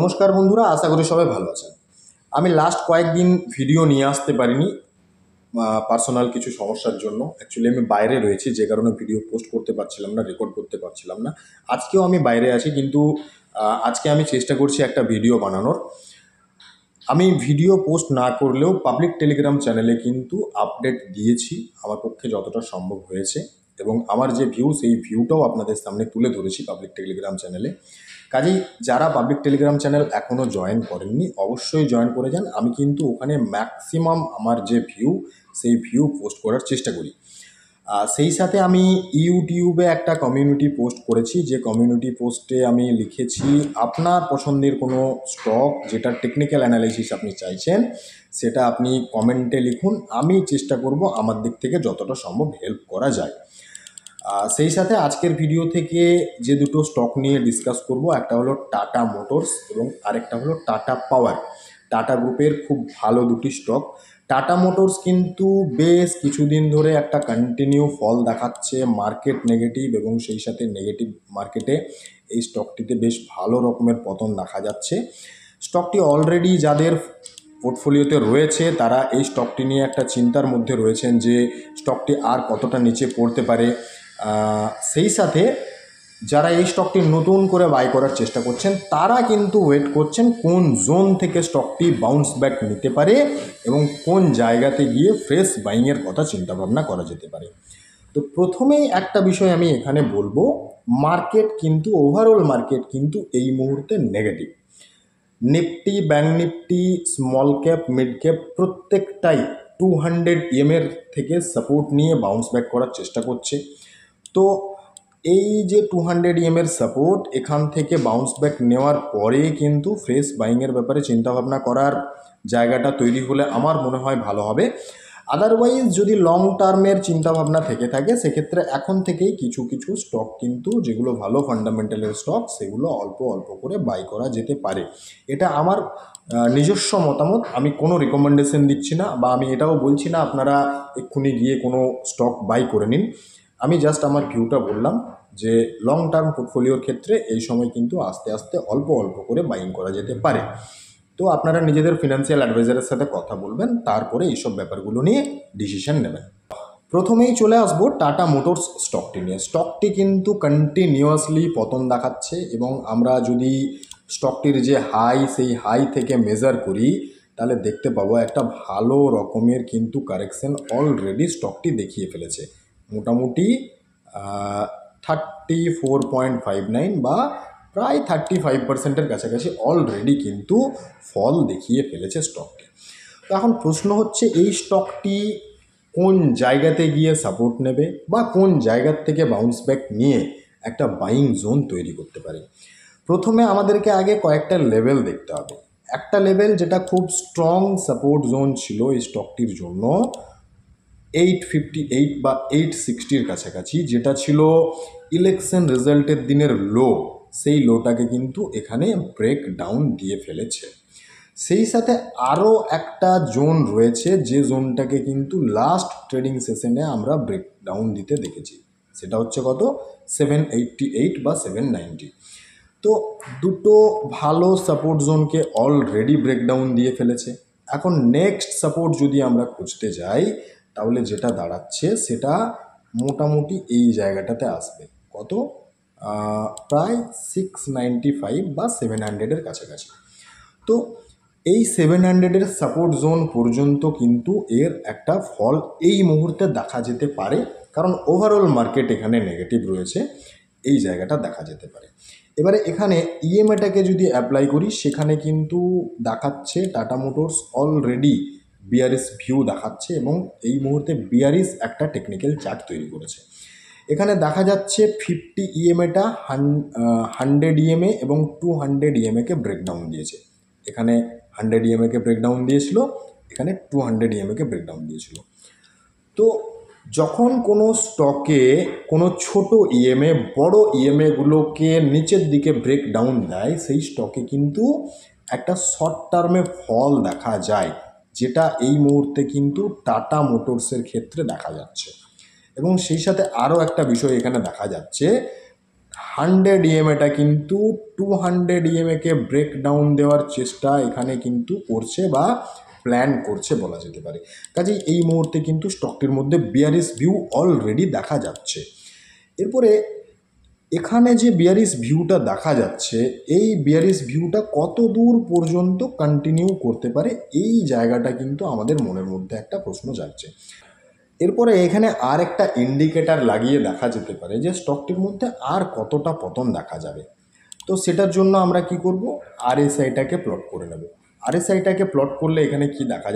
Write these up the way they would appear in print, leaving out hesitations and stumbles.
নমস্কার বন্ধুরা, আশা করি সবাই ভালো আছেন। আমি লাস্ট কয়েকদিন ভিডিও নিয়ে আসতে পারিনি পার্সোনাল কিছু সমস্যার জন্য। অ্যাকচুয়ালি আমি বাইরে রয়েছি, যে কারণে ভিডিও পোস্ট করতে পারছিলাম না, রেকর্ড করতে পারছিলাম না। আজকেও আমি বাইরে আছি, কিন্তু আজকে আমি চেষ্টা করছি একটা ভিডিও বানানোর। আমি ভিডিও পোস্ট না করলেও পাবলিক টেলিগ্রাম চ্যানেলে কিন্তু আপডেট দিয়েছি আমার পক্ষে যতটা সম্ভব হয়েছে, এবং আমার যে ভিউ সেই ভিউটাও আপনাদের সামনে তুলে ধরেছি পাবলিক টেলিগ্রাম চ্যানেলে। কাজেই যারা পাবলিক টেলিগ্রাম চ্যানেল এখনও জয়েন করেননি অবশ্যই জয়েন করে যান। আমি কিন্তু ওখানে ম্যাক্সিমাম আমার যে ভিউ সেই ভিউ পোস্ট করার চেষ্টা করি। সেই সাথে আমি ইউটিউবে একটা কমিউনিটি পোস্ট করেছি, যে কমিউনিটি পোস্টে আমি লিখেছি আপনার পছন্দের কোনো স্টক যেটা টেকনিক্যাল অ্যানালাইসিস আপনি চাইছেন সেটা আপনি কমেন্টে লিখুন, আমি চেষ্টা করব আমার দিক থেকে যতটা সম্ভব হেল্প করা যায়। সেই সাথে আজকের ভিডিও থেকে যে দুটো স্টক নিয়ে ডিসকাস করব, একটা হলো টাটা মোটরস এবং আরেকটা হলো টাটা পাওয়ার। টাটা গ্রুপের খুব ভালো দুটি স্টক। টাটা মোটরস কিন্তু বেশ কিছুদিন ধরে একটা কন্টিনিউ ফল দেখাচ্ছে, মার্কেট নেগেটিভ, এবং সেই সাথে নেগেটিভ মার্কেটে এই স্টকটিতে বেশ ভালো রকমের পতন দেখা যাচ্ছে। স্টকটি অলরেডি যাদের পোর্টফোলিওতে রয়েছে তারা এই স্টকটি নিয়ে একটা চিন্তার মধ্যে রয়েছেন যে স্টকটি আর কতটা নিচে পড়তে পারে। সেই সাথে যারা এই স্টকটি নতুন করে বাই করার চেষ্টা করছেন তারা কিন্তু ওয়েট করছেন কোন জোন থেকে স্টকটি বাউন্স ব্যাক নিতে পারে এবং কোন জায়গাতে গিয়ে ফ্রেশ বাইংয়ের কথা চিন্তাভাবনা করা যেতে পারে। তো প্রথমেই একটা বিষয় আমি এখানে বলবো, মার্কেট কিন্তু ওভারঅল মার্কেট কিন্তু এই মুহূর্তে negative. Nifty, bank Nifty, small cap, mid cap প্রত্যেকটাই 200 EM থেকে সাপোর্ট নিয়ে বাউন্স ব্যাক করার চেষ্টা করছে। তো এই যে 200 EM সাপোর্ট, এখান থেকে বাউন্স ব্যাক নেওয়ার পরে কিন্তু ফ্রেশ বাইংয়ের ব্যাপারে চিন্তাভাবনা করার জায়গাটা তৈরি হলে আমার মনে হয় ভালো হবে। আদারওয়াইজ যদি লং টার্মের চিন্তাভাবনা থেকে থাকে সেক্ষেত্রে এখন থেকেই কিছু কিছু স্টক কিন্তু যেগুলো ভালো ফান্ডামেন্টালের স্টক সেগুলো অল্প অল্প করে বাই করা যেতে পারে। এটা আমার নিজস্ব মতামত, আমি কোনো রিকমেন্ডেশন দিচ্ছি না, বা আমি এটাও বলছি না আপনারা এক্ষুনি গিয়ে কোনো স্টক বাই করে নিন। আমি জাস্ট আমার ভিউটা বললাম যে লং টার্ম পোর্টফোলিওর ক্ষেত্রে এই সময় কিন্তু আস্তে আস্তে অল্প অল্প করে বাইং করা যেতে পারে। তো আপনারা নিজেদের ফিনান্সিয়াল অ্যাডভাইজারের সাথে কথা বলবেন, তারপরে এইসব ব্যাপারগুলো নিয়ে ডিসিশন নেবেন। প্রথমেই চলে আসবো টাটা মোটরস স্টকটি নিয়ে। স্টকটি কিন্তু কন্টিনিউয়াসলি পতন দেখাচ্ছে, এবং আমরা যদি স্টকটির যে হাই সেই হাই থেকে মেজার করি তাহলে দেখতে পাবো একটা ভালো রকমের কিন্তু কারেকশন অলরেডি স্টকটি দেখিয়ে ফেলেছে। মোটামুটি 34.59 বা প্রায় 35%-এর কাছাকাছি অলরেডি কিন্তু ফল দেখিয়ে ফেলেছে স্টকটি। তো এখন প্রশ্ন হচ্ছে এই স্টকটি কোন জায়গাতে গিয়ে সাপোর্ট নেবে বা কোন জায়গার থেকে বাউন্স ব্যাক নিয়ে একটা বাইং জোন তৈরি করতে পারে। প্রথমে আমাদেরকে আগে কয়েকটা লেভেল দেখতে হবে। একটা লেভেল যেটা খুব স্ট্রং সাপোর্ট জোন ছিল এই স্টকটির জন্য 858 বা 860-র কাছাকাছি, যেটা ছিল ইলেকশন রেজাল্টের দিনের লো, সেই লোটাকে কিন্তু এখানে ব্রেক ডাউন দিয়ে ফেলেছে। সেই সাথে আরও একটা জোন রয়েছে যে জোনটাকে কিন্তু লাস্ট ট্রেডিং সেশনে আমরা ব্রেক ডাউন দিতে দেখেছি, সেটা হচ্ছে কত 788 বা 790। তো দুটো ভালো সাপোর্ট জোনকে অলরেডি ব্রেকডাউন দিয়ে ফেলেছে। এখন নেক্সট সাপোর্ট যদি আমরা খুঁজতে যাই তাহলে যেটা দাঁড়াচ্ছে সেটা মোটামুটি এই জায়গাটাতে আসবে, কত প্রায় 695 বা 700-এর কাছাকাছি। তো এই 700-এর সাপোর্ট জোন পর্যন্ত কিন্তু এর একটা ফল এই মুহূর্তে দেখা যেতে পারে, কারণ ওভারঅল মার্কেট এখানে নেগেটিভ রয়েছে, এই জায়গাটা দেখা যেতে পারে। এবারে এখানে ইএমএটাকে যদি অ্যাপ্লাই করি সেখানে কিন্তু দেখাচ্ছে tata motors already bearish view দেখাচ্ছে, এবং এই মুহূর্তে বিয়ারিশ একটা টেকনিক্যাল চার্ট তৈরি করেছে। এখানে দেখা যাচ্ছে 50 ইএমএটা 100 ইএমএ এবং 200 ইএমএকে ব্রেকডাউন দিয়েছে। এখানে 100 ইএমএকে ব্রেকডাউন দিয়েছিল, এখানে 200 ইএমএকে ব্রেকডাউন দিয়েছিল। তো যখন কোনো স্টকে কোনো ছোট ইএমএ বড় ইএমএগুলোকে নিচের দিকে ব্রেক ডাউন দেয়, সেই স্টকে কিন্তু একটা শর্ট টার্মে ফল দেখা যায়, যেটা এই মুহূর্তে কিন্তু টাটা মোটরসের ক্ষেত্রে দেখা যাচ্ছে। এবং সেই সাথে আরও একটা বিষয় এখানে দেখা যাচ্ছে, 100 ইএমএটা কিন্তু 200 ইএমএকে ব্রেক ডাউন দেওয়ার চেষ্টা এখানে কিন্তু করছে বা প্ল্যান করছে বলা যেতে পারে। কাজেই এই মুহূর্তে কিন্তু স্টকটির মধ্যে বিয়ারিশ ভিউ অলরেডি দেখা যাচ্ছে। এরপরে এখানে যে বিয়ারিশ ভিউটা দেখা যাচ্ছে, এই বিয়ারিশ ভিউটা কত দূর পর্যন্ত কন্টিনিউ করতে পারে, এই জায়গাটা কিন্তু আমাদের মনের মধ্যে একটা প্রশ্ন জাগছে। এরপরে এখানে আর একটা ইন্ডিকেটার লাগিয়ে দেখা যেতে পারে যে স্টকটির মধ্যে আর কতটা পতন দেখা যাবে। তো সেটার জন্য আমরা কি করব, আরএসআইটাকে প্লট করে নেব। আরএসআইটাকে প্লট করলে এখানে কি দেখা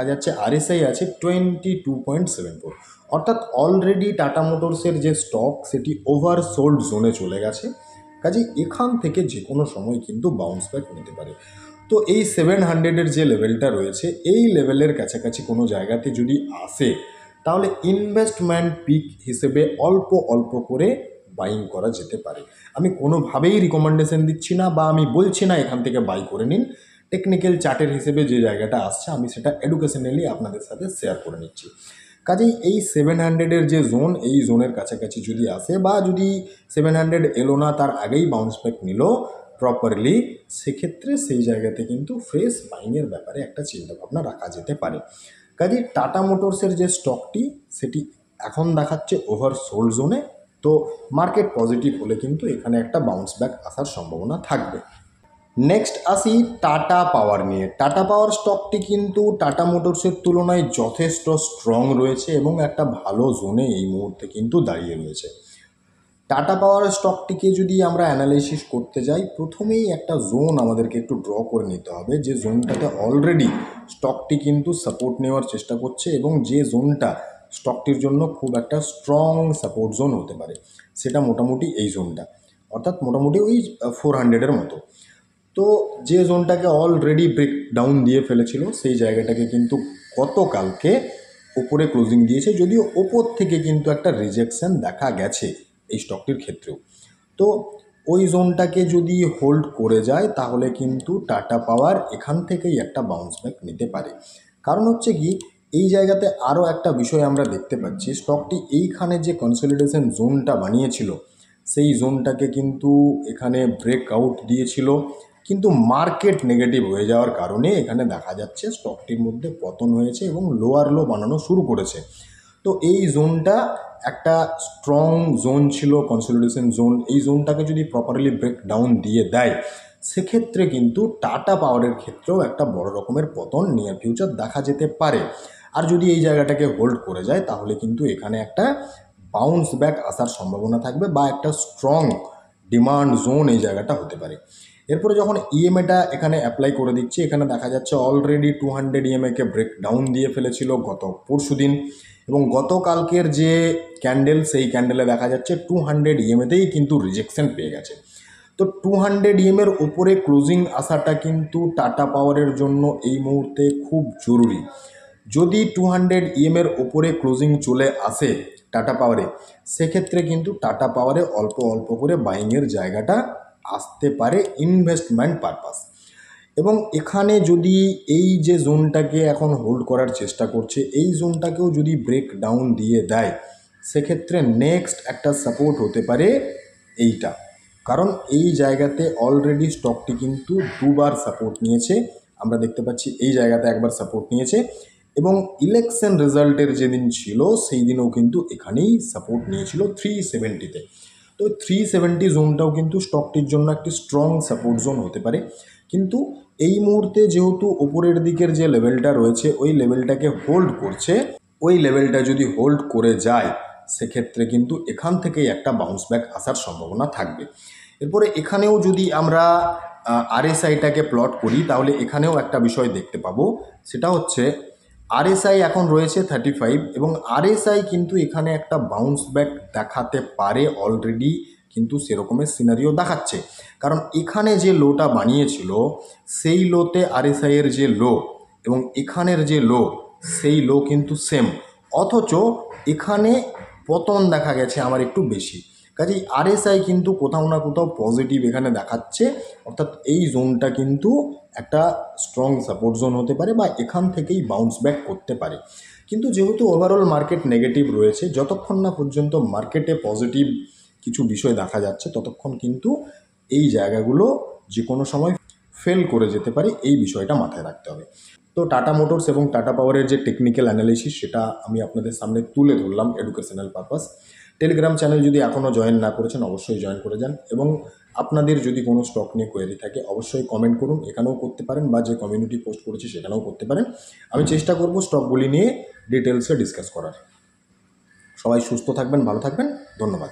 যাচ্ছে আরএসআই আছে 22.74, অর্থাৎ অলরেডি টাটা মোটরসের যে স্টক সেটি ওভারসোল্ড জোনে চলে গেছে। কাজে এখান থেকে যে কোনো সময় কিন্তু বাউন্স ব্যাক নিতে পারে। তো এই 700-এর যে লেভেলটা রয়েছে, এই লেভেলের কাছাকাছি কোনো জায়গাতে যদি আসে, তাহলে ইনভেস্টমেন্ট পিক হিসেবে অল্প অল্প করে বাইং করা যেতে পারে। আমি কোনোভাবেই রিকমেন্ডেশন দিচ্ছি না বা আমি বলছি না এখান থেকে বাই করে নিন। টেকনিক্যাল চার্টের হিসেবে যে জায়গাটা আসছে আমি সেটা এডুকেশনালি আপনাদের সাথে শেয়ার করে নিচ্ছি। কাজেই এই 700-এর যে জোন, এই জোনের কাছাকাছি যদি আসে বা যদি 700 এলো না তার আগেই বাউন্স ব্যাক নিল প্রপারলি, সেক্ষেত্রে সেই জায়গাতে কিন্তু ফ্রেশ বাইংয়ের ব্যাপারে একটা চিন্তাভাবনা রাখা যেতে পারে। কাজেই টাটা মোটরসের যে স্টকটি সেটি এখন দেখাচ্ছে ওভারসোল্ড জোনে। তো মার্কেট পজিটিভ হলে কিন্তু এখানে একটা বাউন্স ব্যাক আসার সম্ভাবনা থাকবে। নেক্সট আসি টাটা পাওয়ার নিয়ে। টাটা পাওয়ার স্টকটি কিন্তু টাটা মোটরসের তুলনায় যথেষ্ট স্ট্রং রয়েছে এবং একটা ভালো জোনে এই মুহূর্তে কিন্তু দাঁড়িয়ে রয়েছে। টাটা পাওয়ার স্টকটিকে যদি আমরা অ্যানালাইসিস করতে যাই, প্রথমেই একটা জোন আমাদেরকে একটু ড্র করে নিতে হবে, যে জোনটাতে অলরেডি স্টকটি কিন্তু সাপোর্ট নেওয়ার চেষ্টা করছে এবং যে জোনটা স্টকটির জন্য খুব একটা স্ট্রং সাপোর্ট জোন হতে পারে, সেটা মোটামুটি এই জোনটা, অর্থাৎ মোটামুটি ওই 400-এর মতো। তো যে জোনটাকে অলরেডি ব্রেক ডাউন দিয়ে ফেলেছিল, সেই জায়গাটাকে কিন্তু গতকালকে ওপরে ক্লোজিং দিয়েছে, যদিও ওপর থেকে কিন্তু একটা রিজেকশন দেখা গেছে এই স্টকটির ক্ষেত্রেও। তো ওই জোনটাকে যদি হোল্ড করে যায় তাহলে কিন্তু টাটা পাওয়ার এখান থেকেই একটা বাউন্স ব্যাক নিতে পারে। কারণ হচ্ছে কি, এই জায়গাতে আরও একটা বিষয় আমরা দেখতে পাচ্ছি, স্টকটি এইখানে যে কনসলিডেশন জোনটা বানিয়েছিল সেই জোনটাকে কিন্তু এখানে ব্রেক আউট দিয়েছিল, কিন্তু মার্কেট নেগেটিভ হয়ে যাওয়ার কারণে এখানে দেখা যাচ্ছে স্টকটির মধ্যে পতন হয়েছে এবং লোয়ার লো বানানো শুরু করেছে। তো এই জোনটা একটা স্ট্রং জোন ছিল, কনসলিডেশন জোন। এই জোনটাকে যদি প্রপারলি ব্রেক ডাউন দিয়ে দেয়, সেক্ষেত্রে কিন্তু টাটা পাওয়ারের ক্ষেত্রেও একটা বড় রকমের পতন নিয়ার ফিউচার দেখা যেতে পারে। আর যদি এই জায়গাটাকে হোল্ড করে যায় তাহলে কিন্তু এখানে একটা বাউন্স ব্যাক আসার সম্ভাবনা থাকবে বা একটা স্ট্রং ডিমান্ড জোন এই জায়গাটা হতে পারে। এরপরে যখন ইএমএটা এখানে অ্যাপ্লাই করে দিচ্ছি, এখানে দেখা যাচ্ছে অলরেডি 200 ইএমএকে ব্রেক ডাউন দিয়ে ফেলেছিল গত পরশু দিন, এবং গতকালকের যে ক্যান্ডেল, সেই ক্যান্ডেলে দেখা যাচ্ছে 200 ইএমএতেই কিন্তু রিজেকশন পেয়ে গেছে। তো 200 ইএমের উপরে ক্লোজিং আসাটা কিন্তু টাটা পাওয়ারের জন্য এই মুহূর্তে খুব জরুরি। যদি 200 ইএমের ওপরে ক্লোজিং চলে আসে টাটা পাওয়ারে, সেক্ষেত্রে কিন্তু টাটা পাওয়ারে অল্প অল্প করে বাইংয়ের জায়গাটা আসতে পারে ইনভেস্টমেন্ট পারপাস। এবং এখানে যদি এই যে জোনটাকে এখন হোল্ড করার চেষ্টা করছে, এই জোনটাকেও যদি ব্রেক ডাউন দিয়ে দেয়, সেক্ষেত্রে নেক্সট একটা সাপোর্ট হতে পারে এইটা। কারণ এই জায়গাতে অলরেডি স্টকটি কিন্তু দুবার সাপোর্ট নিয়েছে, আমরা দেখতে পাচ্ছি এই জায়গাতে একবার সাপোর্ট নিয়েছে, এবং ইলেকশন রেজাল্টের যেদিন ছিল সেই দিনও কিন্তু এখানেই সাপোর্ট নিয়েছিল 370-তে। তো 370 জোনটাও কিন্তু স্টকটির জন্য একটি স্ট্রং সাপোর্ট জোন হতে পারে। কিন্তু এই মুহূর্তে যেহেতু ওপরের দিকের যে লেভেলটা রয়েছে ওই লেভেলটাকে হোল্ড করছে, ওই লেভেলটা যদি হোল্ড করে যায় সেক্ষেত্রে কিন্তু এখান থেকেই একটা বাউন্স ব্যাক আসার সম্ভাবনা থাকবে। এরপরে এখানেও যদি আমরা আরএসআইটাকে প্লট করি তাহলে এখানেও একটা বিষয় দেখতে পাবো, সেটা হচ্ছে আরএসআই এখন রয়েছে 35 এবং আরএসআই কিন্তু এখানে একটা বাউন্স ব্যাক দেখাতে পারে অলরেডি, কিন্তু সেরকমের সিনারিও দেখাচ্ছে। কারণ এখানে যে লোটা বানিয়েছিল সেই লোতে আরএসআইয়ের যে লো এবং এখানের যে লো, সেই লো কিন্তু সেম, অথচ এখানে পতন দেখা গেছে আমার একটু বেশি। কাজেই আরএসআই কিন্তু কোথাও না কোথাও পজিটিভ এখানে দেখাচ্ছে, অর্থাৎ এই জোনটা কিন্তু একটা স্ট্রং সাপোর্ট জোন হতে পারে বা এখান থেকেই বাউন্স ব্যাক করতে পারে। কিন্তু যেহেতু ওভারঅল মার্কেট নেগেটিভ রয়েছে, যতক্ষণ না পর্যন্ত মার্কেটে পজিটিভ কিছু বিষয় দেখা যাচ্ছে, ততক্ষণ কিন্তু এই জায়গাগুলো যে কোনো সময় ফেল করে যেতে পারে, এই বিষয়টা মাথায় রাখতে হবে। তো টাটা মোটরস এবং টাটা পাওয়ারের যে টেকনিক্যাল অ্যানালিসিস সেটা আমি আপনাদের সামনে তুলে ধরলাম এডুকেশনাল পারপাস। টেলিগ্রাম চ্যানেল যদি এখনও জয়েন না করেছেন অবশ্যই জয়েন করে যান, এবং আপনাদের যদি কোনো স্টক নিয়ে কোয়েরি থাকে অবশ্যই কমেন্ট করুন, এখানেও করতে পারেন বা যে কমিউনিটি পোস্ট করেছি সেখানেও করতে পারেন। আমি চেষ্টা করব স্টকগুলি নিয়ে ডিটেলসে ডিসকাস করার। সবাই সুস্থ থাকবেন, ভালো থাকবেন, ধন্যবাদ।